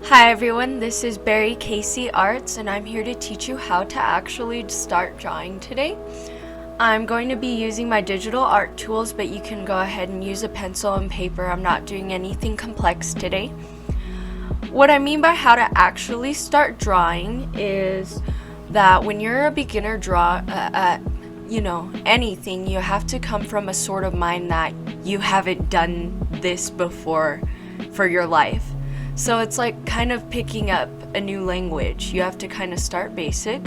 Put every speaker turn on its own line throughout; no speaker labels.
Hi everyone, this is Barry Casey Arts and I'm here to teach you how to actually start drawing today. I'm going to be using my digital art tools, but you can go ahead and use a pencil and paper. I'm not doing anything complex today. What I mean by how to actually start drawing is that when you're a beginner at anything, you have to come from a sort of mind that you haven't done this before for your life. So it's like kind of picking up a new language. You have to kind of start basic.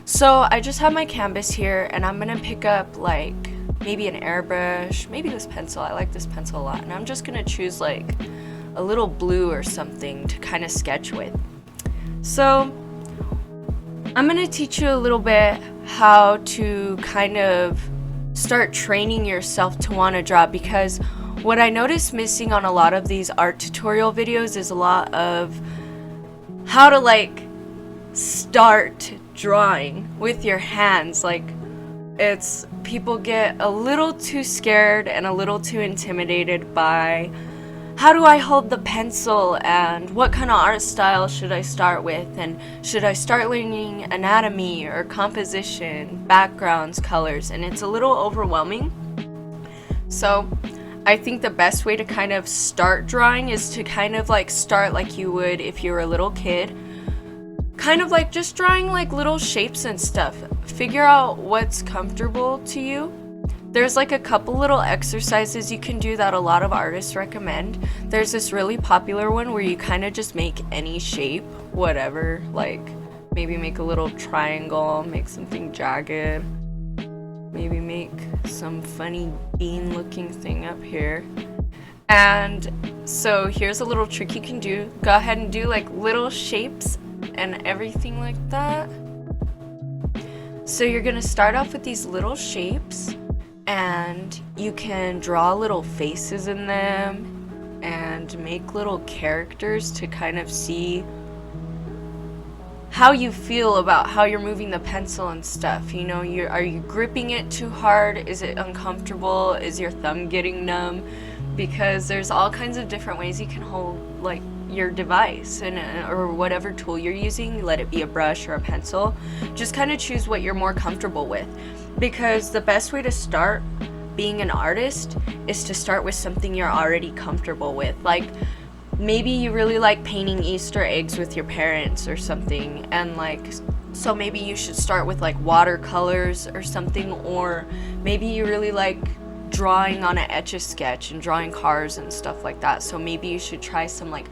So I just have my canvas here and I'm gonna pick up like maybe an airbrush, maybe this pencil. I like this pencil a lot. And I'm just gonna choose like a little blue or something to kind of sketch with. So I'm gonna teach you a little bit how to kind of start training yourself to want to draw, because what I noticed missing on a lot of these art tutorial videos is a lot of how to like start drawing with your hands. Like it's people get a little too scared and a little too intimidated by how do I hold the pencil and what kind of art style should I start with, and should I start learning anatomy or composition, backgrounds, colors, and it's a little overwhelming. So I think the best way to kind of start drawing is to kind of like start like you would if you were a little kid. Kind of like just drawing like little shapes and stuff. Figure out what's comfortable to you. There's like a couple little exercises you can do that a lot of artists recommend. There's this really popular one where you kind of just make any shape, whatever, like maybe make a little triangle, make something jagged. Maybe make some funny bean looking thing up here. And so here's a little trick you can do. Go ahead and do like little shapes and everything like that. So you're gonna start off with these little shapes and you can draw little faces in them and make little characters to kind of see how you feel about how you're moving the pencil and stuff. You know, are you gripping it too hard? Is it uncomfortable? Is your thumb getting numb? Because there's all kinds of different ways you can hold like your device or whatever tool you're using. Let it be a brush or a pencil. Just kind of choose what you're more comfortable with, because the best way to start being an artist is to start with something you're already comfortable with. Like maybe you really like painting Easter eggs with your parents or something, and like so maybe you should start with like watercolors or something, or maybe you really like drawing on an Etch-a-Sketch and drawing cars and stuff like that. So maybe you should try some like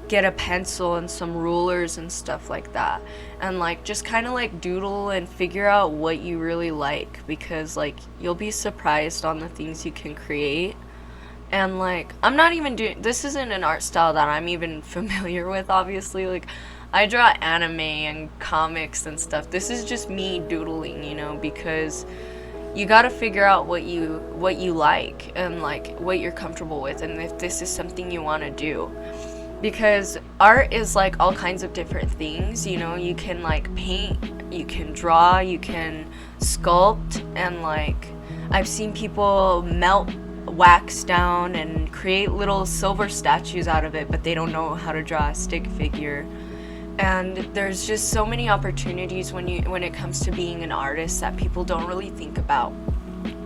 get a pencil and some rulers and stuff like that, and like just kind of like doodle and figure out what you really like, because like you'll be surprised on the things you can create. And like I'm not even doing this, isn't an art style that I'm even familiar with, obviously. Like I draw anime and comics and stuff. This is just me doodling, you know, because you got to figure out what you like and like what you're comfortable with, and if this is something you want to do. Because art is like all kinds of different things, you know. You can like paint, you can draw, you can sculpt, and like I've seen people melt wax down and create little silver statues out of it, but they don't know how to draw a stick figure. And there's just so many opportunities when it comes to being an artist that people don't really think about,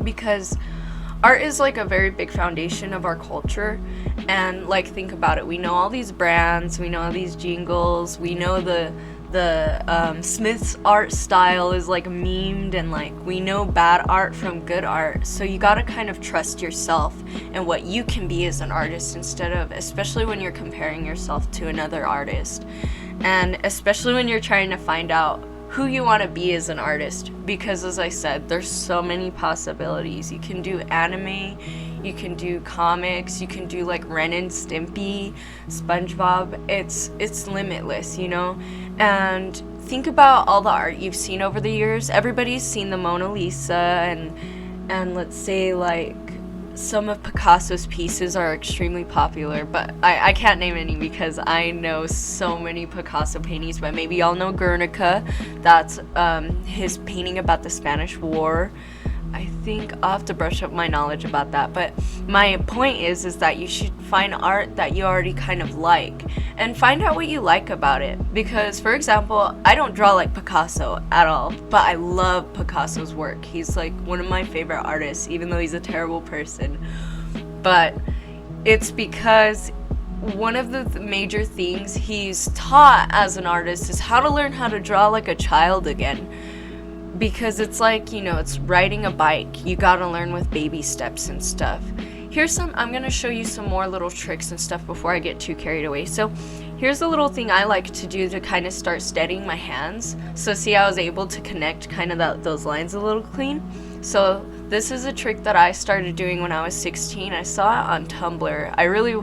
because art is like a very big foundation of our culture. And like think about it, we know all these brands, we know all these jingles, we know the Smith's art style is like memed, and like we know bad art from good art. So you gotta kind of trust yourself and what you can be as an artist, instead of, especially when you're comparing yourself to another artist, and especially when you're trying to find out who you want to be as an artist. Because as I said, there's so many possibilities. You can do anime, you can do comics, you can do like Ren and Stimpy, SpongeBob. It's limitless, you know. And think about all the art you've seen over the years. Everybody's seen the Mona Lisa, and let's say like some of Picasso's pieces are extremely popular, but I can't name any because I know so many Picasso paintings. But maybe y'all know Guernica. That's his painting about the Spanish War. I think I'll have to brush up my knowledge about that, but my point is that you should find art that you already kind of like and find out what you like about it. Because, for example, I don't draw like Picasso at all, but I love Picasso's work. He's like one of my favorite artists, even though he's a terrible person. But it's because one of the major things he's taught as an artist is how to learn how to draw like a child again. Because it's like, it's riding a bike. You gotta learn with baby steps and stuff. I'm gonna show you some more little tricks and stuff before I get too carried away. So here's a little thing I like to do to kind of start steadying my hands. So see, I was able to connect kind of those lines a little clean. So this is a trick that I started doing when I was 16. I saw it on Tumblr. I really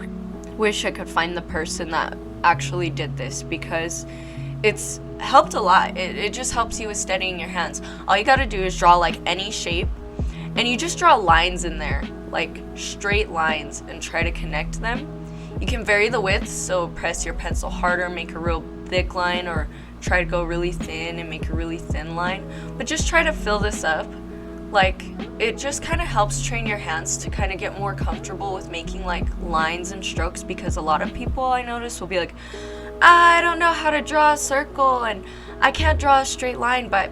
wish I could find the person that actually did this, because it's helped a lot. It just helps you with steadying your hands. All you gotta do is draw like any shape, and you just draw lines in there, like straight lines, and try to connect them. You can vary the width, so press your pencil harder, make a real thick line, or try to go really thin and make a really thin line. But just try to fill this up. Like, it just kind of helps train your hands to kind of get more comfortable with making like lines and strokes, because a lot of people I notice will be like, I don't know how to draw a circle and I can't draw a straight line. But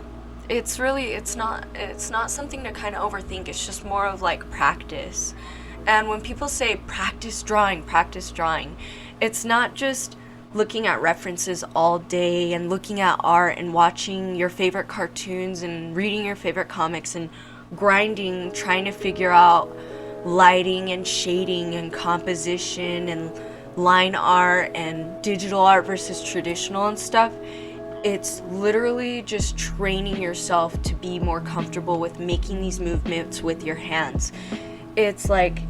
it's not something to kind of overthink. It's just more of like practice. And when people say practice drawing, it's not just looking at references all day and looking at art and watching your favorite cartoons and reading your favorite comics and grinding, trying to figure out lighting and shading and composition and line art and digital art versus traditional and stuff. It's literally just training yourself to be more comfortable with making these movements with your hands. It's like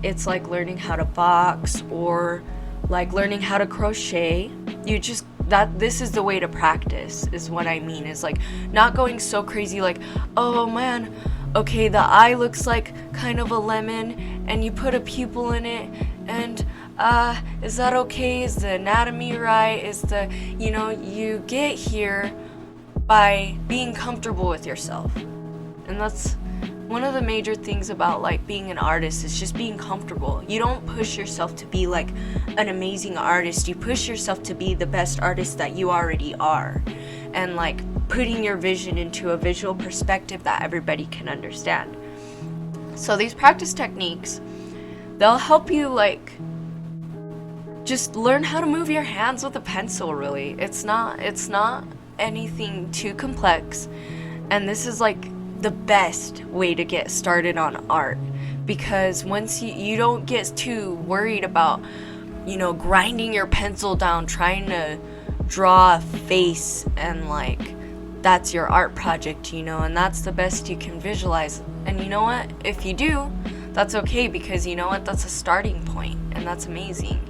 learning how to box, or like learning how to crochet. This is the way to practice, is what I mean. Is like not going so crazy like, oh man, okay, the eye looks like kind of a lemon and you put a pupil in it, and is that okay? Is the anatomy right? You get here by being comfortable with yourself. And that's one of the major things about like being an artist, is just being comfortable. You don't push yourself to be like an amazing artist. You push yourself to be the best artist that you already are, and like putting your vision into a visual perspective that everybody can understand. So these practice techniques, they'll help you like just learn how to move your hands with a pencil. Really, it's not anything too complex, and this is like the best way to get started on art, because once you don't get too worried about grinding your pencil down trying to draw a face, and like that's your art project, and that's the best you can visualize. And you know what, if you do, that's okay, because you know what, that's a starting point, and that's amazing.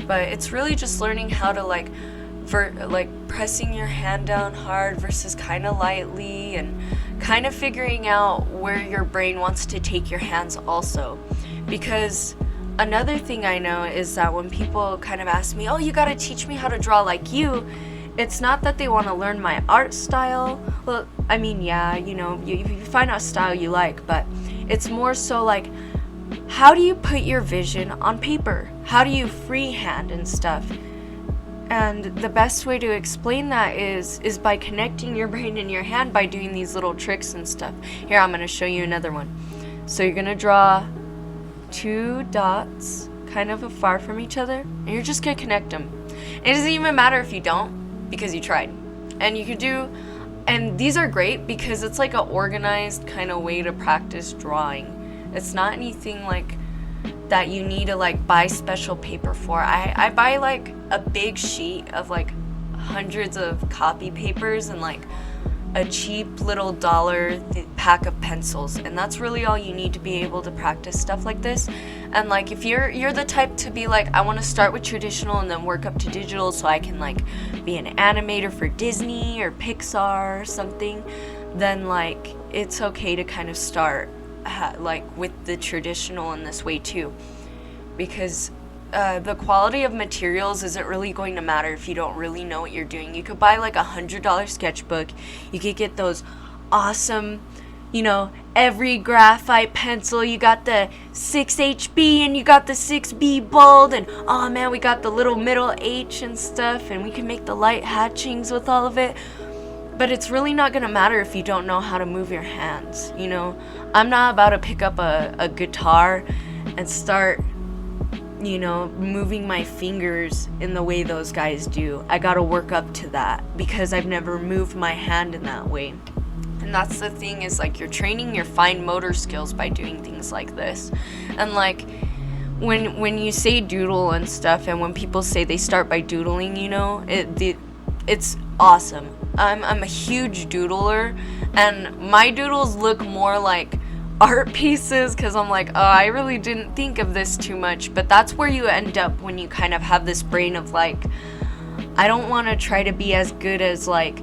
But it's really just learning how to like pressing your hand down hard versus kind of lightly, and kind of figuring out where your brain wants to take your hands also. Because another thing I know is that when people kind of ask me, oh, you gotta teach me how to draw like you, it's not that they want to learn my art style. Well, I mean, yeah, you find a style you like, but it's more so like, how do you put your vision on paper? How do you freehand and stuff? And the best way to explain that is by connecting your brain and your hand by doing these little tricks and stuff. Here, I'm going to show you another one. So you're going to draw two dots kind of far from each other, and you're just going to connect them. It doesn't even matter if you don't, because you tried. And you could do, and these are great because it's like an organized kind of way to practice drawing. It's not anything like that you need to like buy special paper for. I buy like a big sheet of like hundreds of copy papers and like a cheap little dollar pack of pencils, and that's really all you need to be able to practice stuff like this. And like if you're the type to be like, I want to start with traditional and then work up to digital so I can like be an animator for Disney or Pixar or something, then like it's okay to kind of start like with the traditional in this way too, because the quality of materials isn't really going to matter if you don't really know what you're doing. You could buy like $100 sketchbook. You could get those awesome every graphite pencil. You got the 6HB and you got the 6B bold, and oh man, we got the little middle H and stuff, and we can make the light hatchings with all of it. But it's really not gonna matter if you don't know how to move your hands. I'm not about to pick up a guitar and start moving my fingers in the way those guys do. I gotta work up to that because I've never moved my hand in that way. And that's the thing, is like, you're training your fine motor skills by doing things like this. And like, when you say doodle and stuff, and when people say they start by doodling, it's awesome. I'm a huge doodler, and my doodles look more like art pieces because I'm like, oh, I really didn't think of this too much. But that's where you end up when you kind of have this brain of like, I don't want to try to be as good as like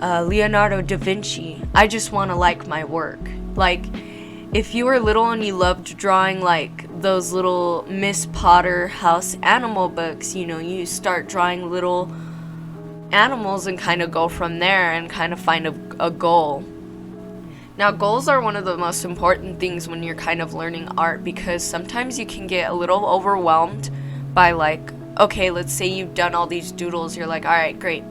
Leonardo da Vinci. I just want to like my work. Like, if you were little and you loved drawing like those little Miss Potter house animal books, you start drawing little animals and kind of go from there and kind of find a goal. Now, goals are one of the most important things when you're kind of learning art, because sometimes you can get a little overwhelmed by like, okay, let's say you've done all these doodles, you're like, all right, great.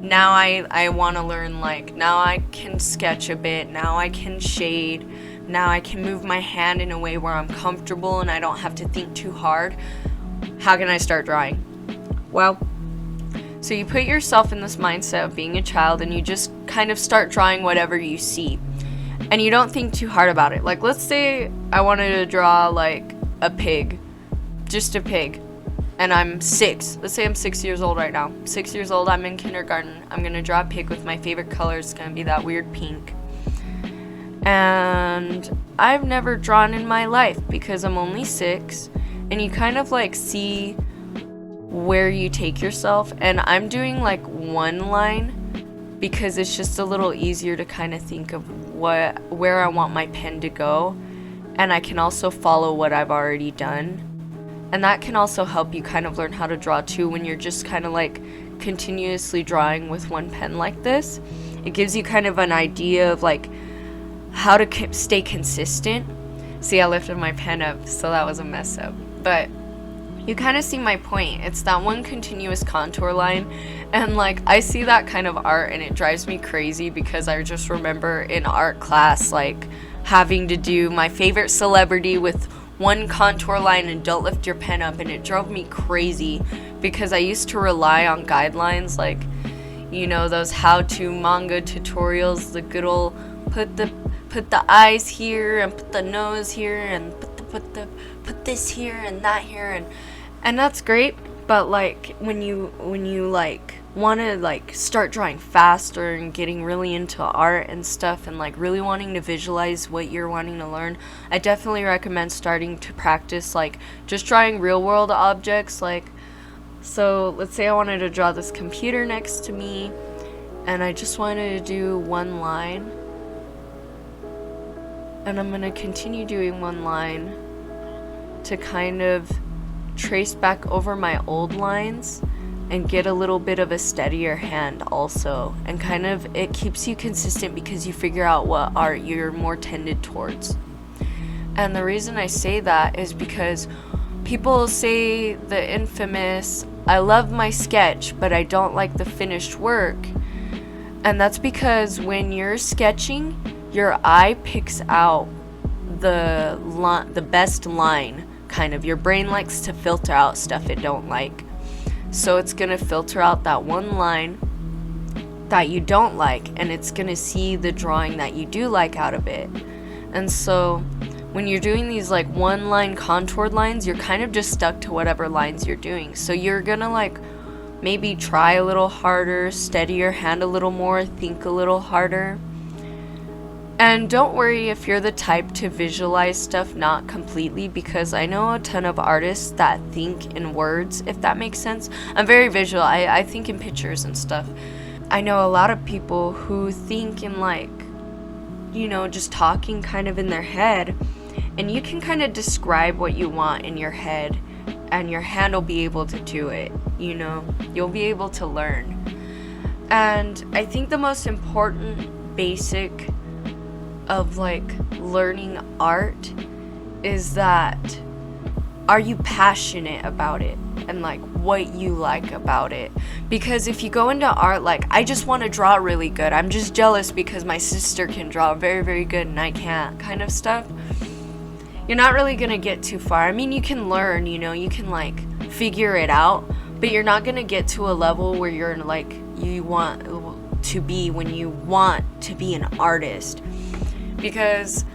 Now I want to learn, like, now I can sketch a bit, now I can shade, now I can move my hand in a way where I'm comfortable and I don't have to think too hard. How can I start drawing? Well, so you put yourself in this mindset of being a child and you just kind of start drawing whatever you see. And you don't think too hard about it. Like, let's say I wanted to draw like a pig, just a pig, and I'm 6. Let's say I'm 6 years old right now. 6 years old, I'm in kindergarten. I'm gonna draw a pig with my favorite color. It's gonna be that weird pink. And I've never drawn in my life because I'm only 6, and you kind of like see where you take yourself. And I'm doing like one line because it's just a little easier to kind of think of where I want my pen to go, and I can also follow what I've already done. And that can also help you kind of learn how to draw too, when you're just kind of like continuously drawing with one pen like this. It gives you kind of an idea of like how to stay consistent. See, I lifted my pen up, so that was a mess up, but you kind of see my point. It's that one continuous contour line, and like, I see that kind of art and it drives me crazy, because I just remember in art class like having to do my favorite celebrity with one contour line and don't lift your pen up, and it drove me crazy because I used to rely on guidelines like, those how-to manga tutorials, the good old put the eyes here and put the nose here and put this here and that here, and that's great. But like, when you like want to like start drawing faster and getting really into art and stuff, and like really wanting to visualize what you're wanting to learn, I definitely recommend starting to practice like just drawing real world objects. Like, so let's say I wanted to draw this computer next to me, and I just wanted to do one line, and I'm gonna continue doing one line to kind of trace back over my old lines and get a little bit of a steadier hand also. And kind of, it keeps you consistent because you figure out what art you're more tended towards. And the reason I say that is because people say the infamous, I love my sketch, but I don't like the finished work. And that's because when you're sketching, your eye picks out the best line. Kind of, your brain likes to filter out stuff it don't like, so it's gonna filter out that one line that you don't like, and it's gonna see the drawing that you do like out of it. And so when you're doing these like one line contoured lines, you're kind of just stuck to whatever lines you're doing. So you're gonna like maybe try a little harder, steady your hand a little more, think a little harder. And don't worry if you're the type to visualize stuff not completely, because I know a ton of artists that think in words, if that makes sense. I'm very visual. I think in pictures and stuff. I know a lot of people who think in like, just talking kind of in their head, and you can kind of describe what you want in your head, and your hand will be able to do it. You'll be able to learn. And I think the most important basic of like learning art is that, are you passionate about it and like what you like about it? Because if you go into art like, I just want to draw really good, I'm just jealous because my sister can draw very, very good and I can't, kind of stuff, you're not really gonna get too far. I mean, you can learn, you can like figure it out, but you're not gonna get to a level where you're like you want to be when you want to be an artist. Because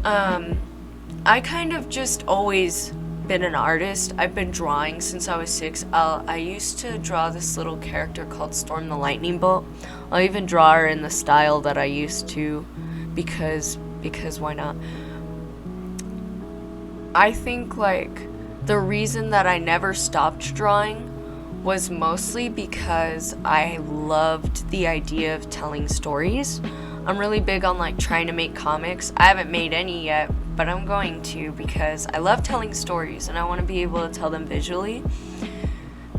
I kind of just always been an artist. I've been drawing since I was 6. I used to draw this little character called Storm the Lightning Bolt. I'll even draw her in the style that I used to, because why not? I think like the reason that I never stopped drawing was mostly because I loved the idea of telling stories. I'm really big on like trying to make comics. I haven't made any yet, but I'm going to, because I love telling stories and I want to be able to tell them visually.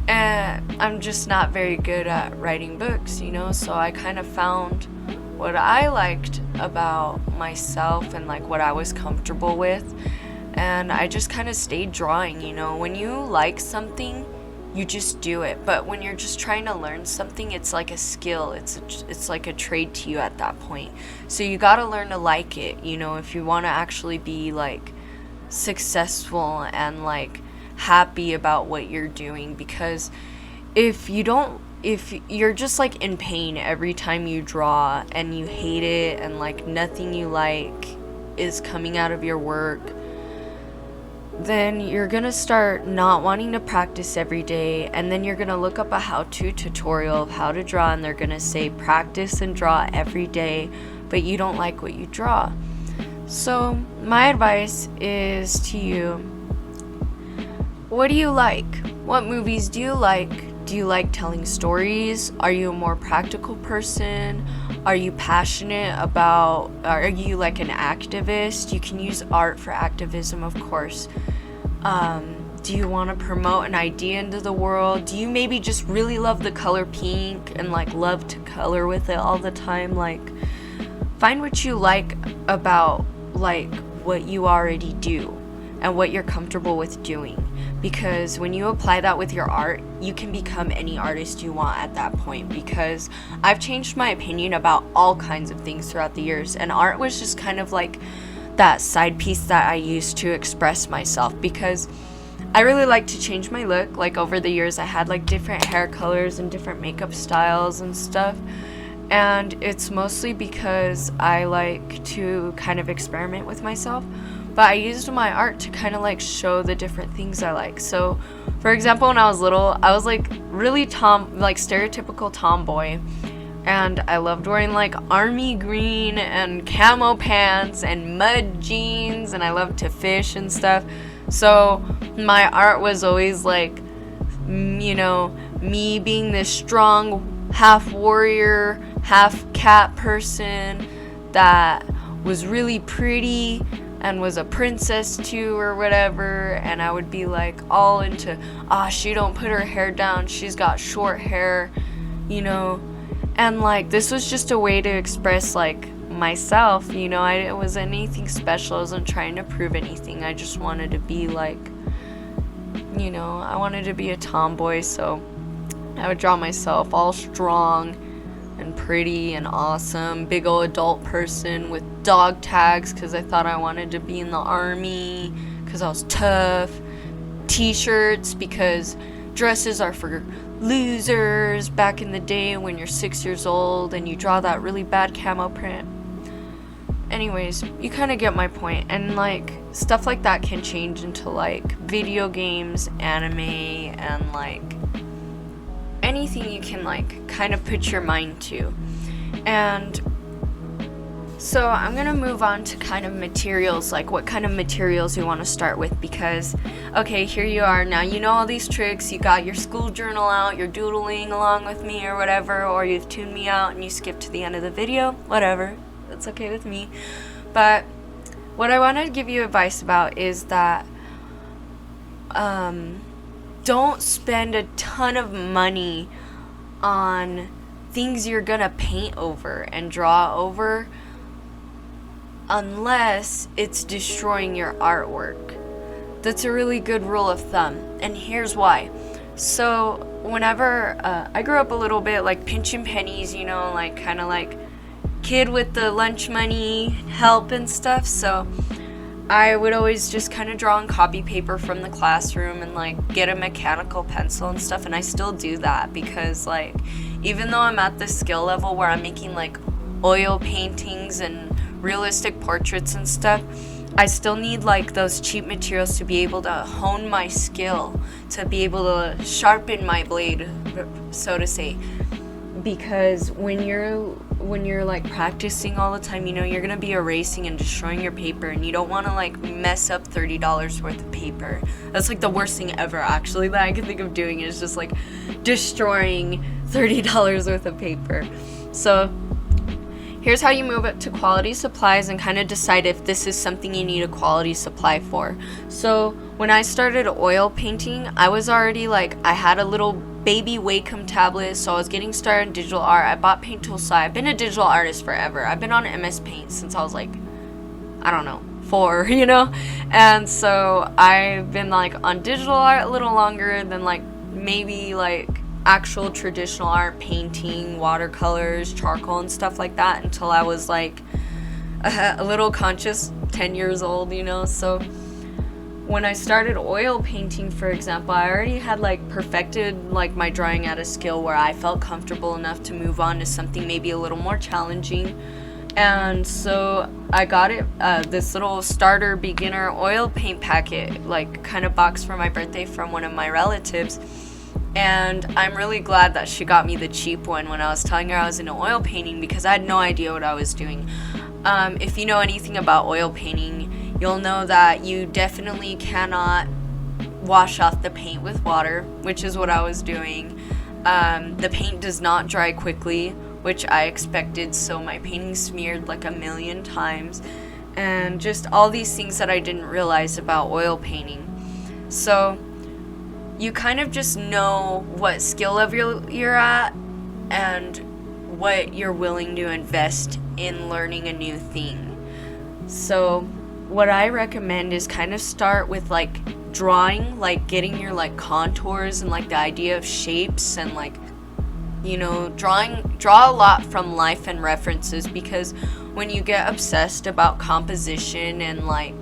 And I'm just not very good at writing books, so I kind of found what I liked about myself and like what I was comfortable with. And I just kind of stayed drawing, When you like something, you just do it. But when you're just trying to learn something, it's like a skill. It's like a trade to you at that point. So you got to learn to like it, if you want to actually be like successful and like happy about what you're doing. Because if you're just like in pain every time you draw and you hate it and like nothing you like is coming out of your work, then you're gonna start not wanting to practice every day, and then you're gonna look up a how-to tutorial of how to draw, and they're gonna say practice and draw every day, but you don't like what you draw. So my advice is to you, what do you like? What movies do you like? Do you like telling stories? Are you a more practical person? Are you passionate about, are you like an activist? You can use art for activism, of course. Do you want to promote an idea into the world? Do you maybe just really love the color pink and like love to color with it all the time? Like, find what you like about like what you already do and what you're comfortable with doing. Because when you apply that with your art, you can become any artist you want at that point. Because I've changed my opinion about all kinds of things throughout the years, and art was just kind of like that side piece that I used to express myself. Because I really like to change my look. Like over the years, I had like different hair colors and different makeup styles and stuff. And it's mostly because I like to kind of experiment with myself. But I used my art to kind of like show the different things I like. So, for example, when I was little, I was like really stereotypical tomboy. And I loved wearing like army green and camo pants and mud jeans, and I loved to fish and stuff. So my art was always like, me being this strong half warrior, half cat person that was really pretty and was a princess too or whatever. And I would be like all into, she don't put her hair down, she's got short hair, and like this was just a way to express like myself. It wasn't anything special. I wasn't trying to prove anything. I just wanted to be like, I wanted to be a tomboy. So I would draw myself all strong and pretty and awesome, big old adult person with dog tags because I thought I wanted to be in the army because I was tough, t-shirts because dresses are for losers back in the day when you're 6 years old and you draw that really bad camo print. Anyways, you kind of get my point. And like stuff like that can change into like video games, anime, and like anything you can like kind of put your mind to. And so I'm gonna move on to kind of materials, like what kind of materials you want to start with. Because okay, here you are now, you know all these tricks, you got your school journal out, you're doodling along with me or whatever, or you've tuned me out and you skip to the end of the video, whatever, that's okay with me. But what I want to give you advice about is that don't spend a ton of money on things you're gonna paint over and draw over. unless it's destroying your artwork. That's a really good rule of thumb, and here's why. So whenever I grew up a little bit like pinching pennies, like kind of like kid with the lunch money help and stuff, so I would always just kind of draw on copy paper from the classroom and like get a mechanical pencil and stuff, and I still do that because like even though I'm at this skill level where I'm making like oil paintings and realistic portraits and stuff, I still need like those cheap materials to be able to hone my skill, to be able to sharpen my blade, so to say. Because when you're like practicing all the time, you're gonna be erasing and destroying your paper, and you don't want to like mess up $30 worth of paper. That's like the worst thing ever, actually, that I can think of doing, is just like destroying $30 worth of paper. So here's how you move it to quality supplies and kind of decide if this is something you need a quality supply for. So when I started oil painting, I was already like, I had a little baby Wacom tablet, so I was getting started in digital art. I bought Paint Tool Sai. I've been a digital artist forever. I've been on MS Paint since I was like, I don't know, 4, And so I've been like on digital art a little longer than like maybe like actual traditional art, painting, watercolors, charcoal and stuff like that, until I was like a little conscious, 10 years old, So when I started oil painting, for example, I already had like perfected like my drawing at a skill where I felt comfortable enough to move on to something maybe a little more challenging. And so I got this little starter beginner oil paint packet, like kind of box for my birthday from one of my relatives. And I'm really glad that she got me the cheap one when I was telling her I was into oil painting, because I had no idea what I was doing. If you know anything about oil painting, you'll know that you definitely cannot wash off the paint with water, which is what I was doing. The paint does not dry quickly, which I expected, so my painting smeared like a million times, and just all these things that I didn't realize about oil painting. So you kind of just know what skill level you're at and what you're willing to invest in learning a new thing. So what I recommend is kind of start with like drawing, like getting your like contours and like the idea of shapes, and like draw a lot from life and references, because when you get obsessed about composition and like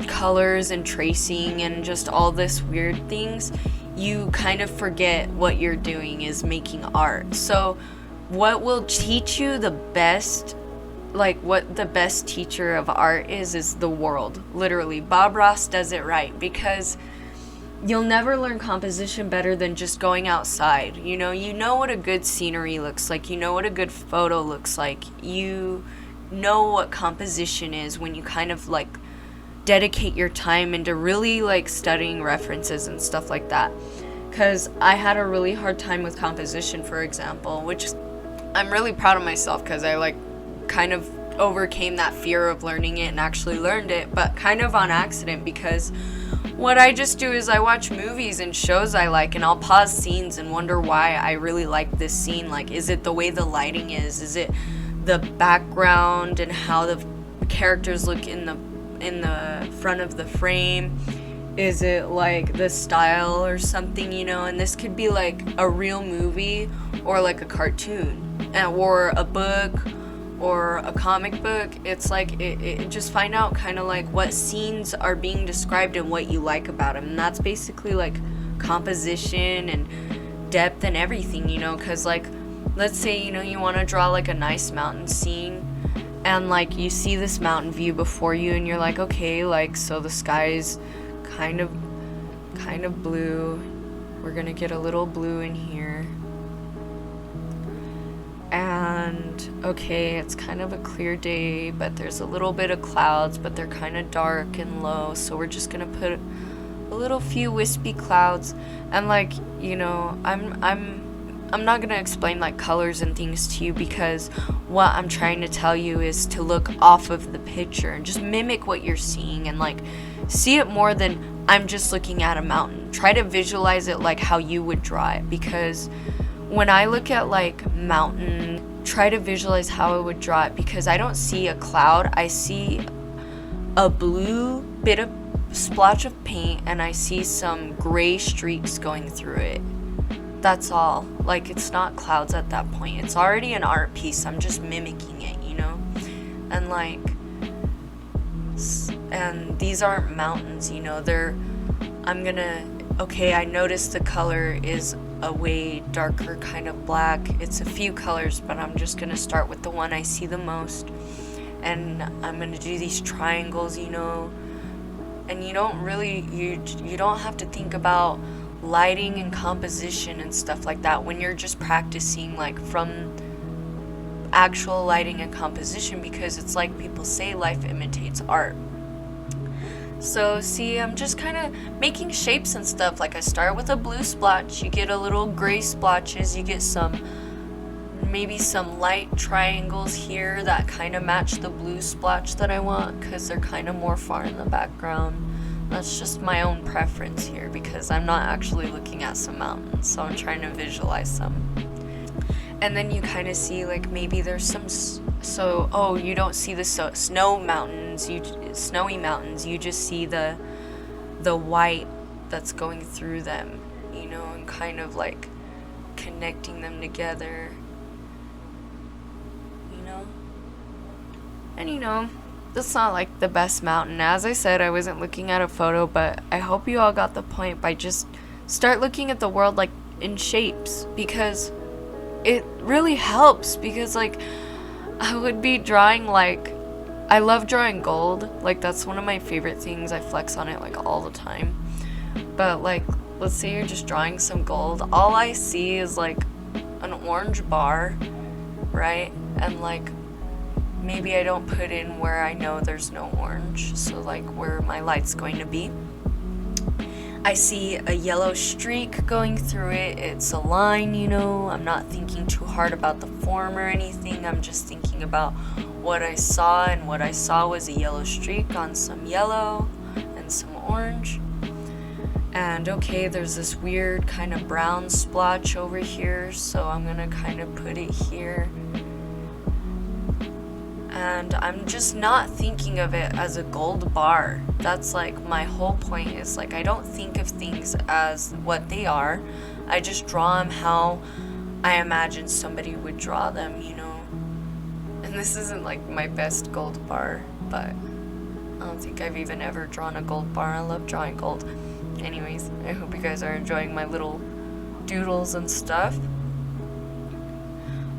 colors and tracing and just all this weird things, you kind of forget what you're doing is making art. So what will teach you the best, like what the best teacher of art is the world. Literally, Bob Ross does it right, because you'll never learn composition better than just going outside. You know what a good scenery looks like. You know what a good photo looks like. You know what composition is when you kind of like dedicate your time into really like studying references and stuff like that. Because I had a really hard time with composition, for example, which I'm really proud of myself, because I like kind of overcame that fear of learning it and actually learned it, but kind of on accident, because what I just do is I watch movies and shows I like, and I'll pause scenes and wonder why I really like this scene. Like, is it the way the lighting is? Is it the background and how the characters look in the front of the frame? Is it like the style or something, and this could be like a real movie or like a cartoon or a book or a comic book. It's like it just find out kind of like what scenes are being described and what you like about them, and that's basically like composition and depth and everything, because like let's say you want to draw like a nice mountain scene, and like you see this mountain view before you, and you're like, okay, like so the sky's kind of blue, we're gonna get a little blue in here, and okay, it's kind of a clear day, but there's a little bit of clouds, but they're kind of dark and low, so we're just gonna put a little few wispy clouds. And like I'm not gonna explain like colors and things to you, because what I'm trying to tell you is to look off of the picture and just mimic what you're seeing, and like see it more than I'm just looking at a mountain. Try to visualize it like how you would draw it, because when I look at like mountain, try to visualize how I would draw it, because I don't see a cloud. I see a blue bit of splotch of paint and I see some gray streaks going through it. That's all. Like, it's not clouds at that point. It's already an art piece. I'm just mimicking it, you know? And like, and these aren't mountains, you know? Okay, I noticed the color is a way darker kind of black. It's a few colors, but I'm just gonna start with the one I see the most. And I'm gonna do these triangles, you know? And you don't really, you don't have to think about lighting and composition and stuff like that when you're just practicing like from actual lighting and composition, because it's like people say, life imitates art. So see, I'm just kind of making shapes and stuff. Like, I start with a blue splotch, you get a little gray splotches, you get maybe some light triangles here that kind of match the blue splotch that I want, because they're kind of more far in the background. That's just my own preference here, because I'm not actually looking at some mountains, so I'm trying to visualize some. And then you kind of see like maybe there's some, you don't see the snowy mountains, you just see the white that's going through them, you know, and kind of like connecting them together, you know. And you know, that's not like the best mountain. As I said, I wasn't looking at a photo, but I hope you all got the point by just start looking at the world like in shapes, because it really helps. Because like, I would be drawing, like, I love drawing gold, like that's one of my favorite things. I flex on it like all the time. But like, let's say you're just drawing some gold, all I see is like an orange bar, right? And like, maybe I don't put in where I know there's no orange, so like where my light's going to be. I see a yellow streak going through it. It's a line, you know. I'm not thinking too hard about the form or anything. I'm just thinking about what I saw, and what I saw was a yellow streak on some yellow and some orange. And okay, there's this weird kind of brown splotch over here, so I'm gonna kind of put it here. And I'm just not thinking of it as a gold bar. That's like my whole point, is like, I don't think of things as what they are. I just draw them how I imagine somebody would draw them, you know. And this isn't like my best gold bar, but I don't think I've even ever drawn a gold bar. I love drawing gold. Anyways, I hope you guys are enjoying my little doodles and stuff.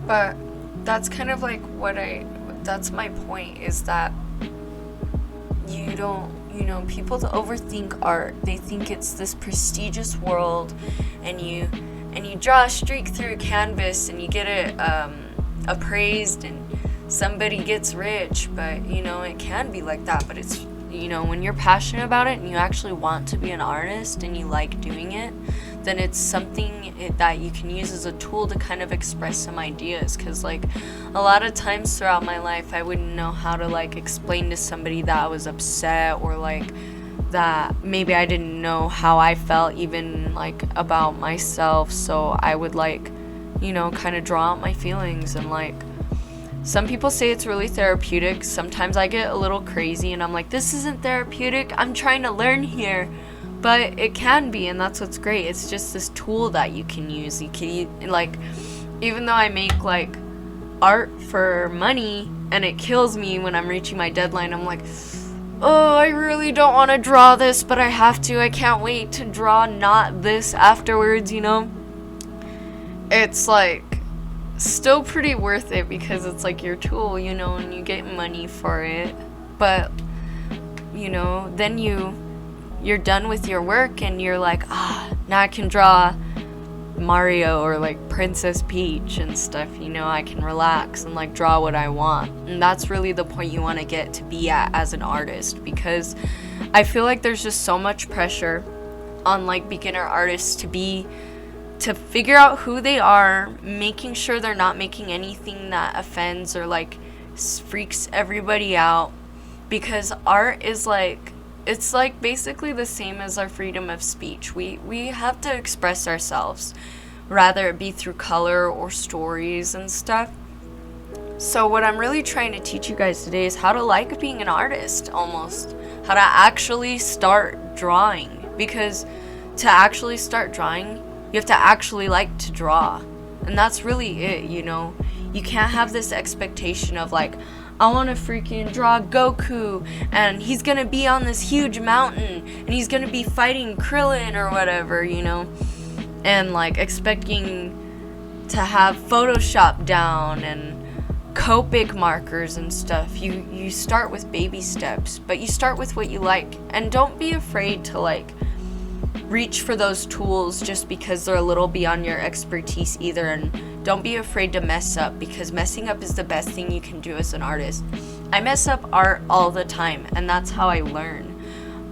But that's kind of like that's my point, is that you don't, you know, people overthink art. They think it's this prestigious world, and you draw a streak through a canvas and you get it appraised and somebody gets rich. But you know, it can be like that, but it's, you know, when you're passionate about it and you actually want to be an artist and you like doing it, then it's something that you can use as a tool to kind of express some ideas. Because like, a lot of times throughout my life, I wouldn't know how to like explain to somebody that I was upset, or like that maybe I didn't know how I felt even like about myself. So I would like, you know, kind of draw out my feelings. And like, some people say it's really therapeutic. Sometimes I get a little crazy and I'm like, this isn't therapeutic, I'm trying to learn here. But it can be, and that's what's great. It's just this tool that you can use. You can, like, even though I make like art for money and it kills me when I'm reaching my deadline, I'm like, oh, I really don't want to draw this, but I have to. I can't wait to draw not this afterwards, you know? It's like still pretty worth it, because it's like your tool, you know, and you get money for it. But, you know, then you're done with your work and you're like, now I can draw Mario or like Princess Peach and stuff, you know. I can relax and like draw what I want. And that's really the point you want to get to be at as an artist, because I feel like there's just so much pressure on like beginner artists to figure out who they are, making sure they're not making anything that offends or like freaks everybody out. Because art is like, it's like basically the same as our freedom of speech. We have to express ourselves. rather it be through color or stories and stuff. So what I'm really trying to teach you guys today is how to like being an artist, almost. How to actually start drawing. Because to actually start drawing, you have to actually like to draw. And that's really it, you know. You can't have this expectation of like, I want to freaking draw Goku and he's going to be on this huge mountain and he's going to be fighting Krillin or whatever, you know. And like expecting to have Photoshop down and Copic markers and stuff. You start with baby steps, but you start with what you like. And don't be afraid to like reach for those tools just because they're a little beyond your expertise either. And don't be afraid to mess up, because messing up is the best thing you can do as an artist. I mess up art all the time, and that's how I learn.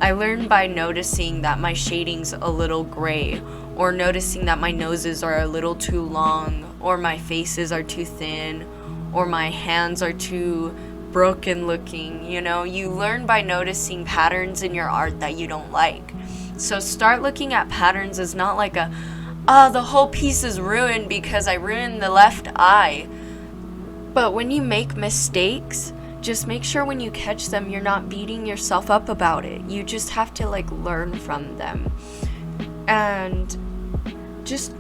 I learn by noticing that my shading's a little gray, or noticing that my noses are a little too long, or my faces are too thin, or my hands are too broken looking. You know, you learn by noticing patterns in your art that you don't like. So start looking at patterns as not like a, oh, the whole piece is ruined because I ruined the left eye. But when you make mistakes, just make sure when you catch them, you're not beating yourself up about it. You just have to like learn from them. And just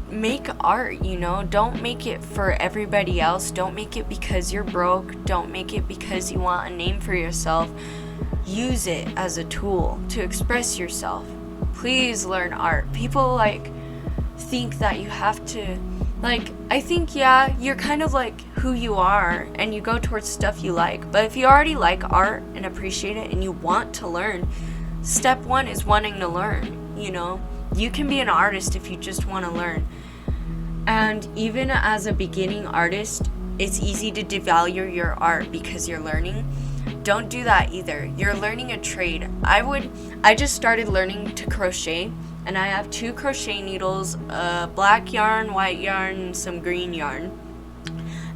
make art, you know. Don't make it for everybody else. Don't make it because you're broke. Don't make it because you want a name for yourself. Use it as a tool to express yourself. Please learn art. People like think that you have to, like, I think, yeah, you're kind of like who you are and you go towards stuff you like. But if you already like art and appreciate it and you want to learn, step one is wanting to learn, you know. You can be an artist if you just want to learn. And even as a beginning artist, it's easy to devalue your art because you're learning. Don't do that either. You're learning a trade. I just started learning to crochet, and I have 2 crochet needles, black yarn, white yarn, and some green yarn.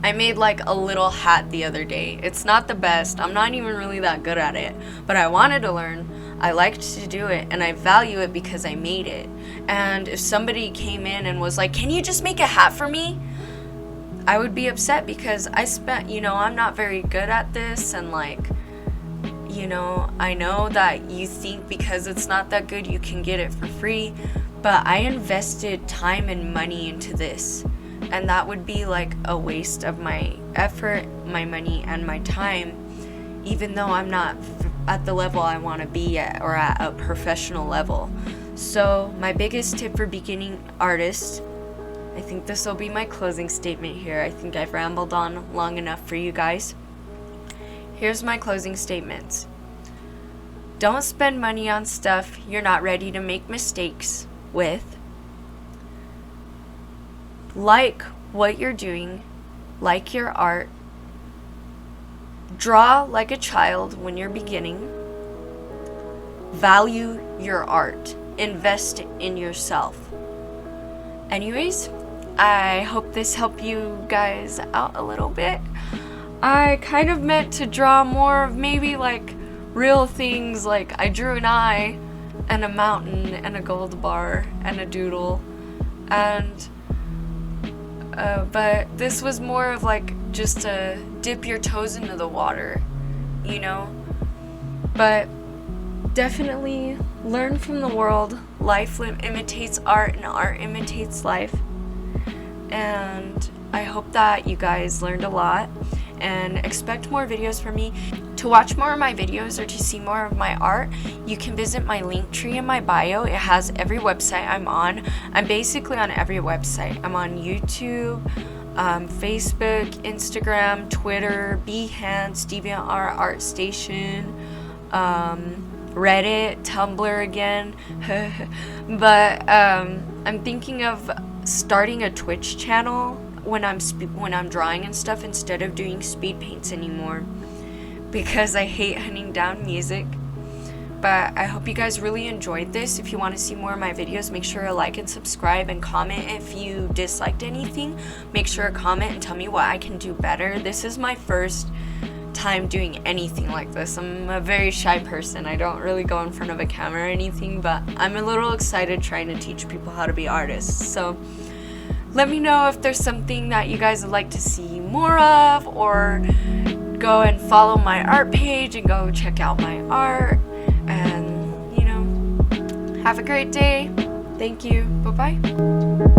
I made like a little hat the other day. It's not the best. I'm not even really that good at it, but I wanted to learn. I liked to do it, and I value it because I made it. And if somebody came in and was like, can you just make a hat for me? I would be upset because I spent, you know, I'm not very good at this, and like, you know, I know that you think because it's not that good you can get it for free, but I invested time and money into this, and that would be like a waste of my effort, my money, and my time, even though I'm not at the level I want to be at, or at a professional level. So my biggest tip for beginning artists, I think this will be my closing statement here. I think I've rambled on long enough for you guys. Here's my closing statements. Don't spend money on stuff you're not ready to make mistakes with. Like what you're doing, like your art. Draw like a child when you're beginning. Value your art. Invest in yourself. Anyways, I hope this helped you guys out a little bit. I kind of meant to draw more of maybe like real things, like I drew an eye and a mountain and a gold bar and a doodle, and but this was more of like just to dip your toes into the water, you know. But definitely learn from the world. Life imitates art, and art imitates life. And I hope that you guys learned a lot, and expect more videos from me. To watch more of my videos or to see more of my art, you can visit my link tree in my bio. It has every website I'm on. I'm basically on every website. I'm on YouTube, Facebook, Instagram, Twitter, Behance, DeviantArt, ArtStation, Reddit, Tumblr again. But I'm thinking of starting a Twitch channel when I'm drawing and stuff, instead of doing speed paints anymore, because I hate hunting down music. But I hope you guys really enjoyed this. If you want to see more of my videos, make sure to like and subscribe, and comment if you disliked anything. Make sure to comment and tell me what I can do better. This is my first time doing anything like this. I'm a very shy person. I don't really go in front of a camera or anything, but I'm a little excited trying to teach people how to be artists. So let me know if there's something that you guys would like to see more of, or go and follow my art page and go check out my art. And, have a great day. Thank you. Bye-bye.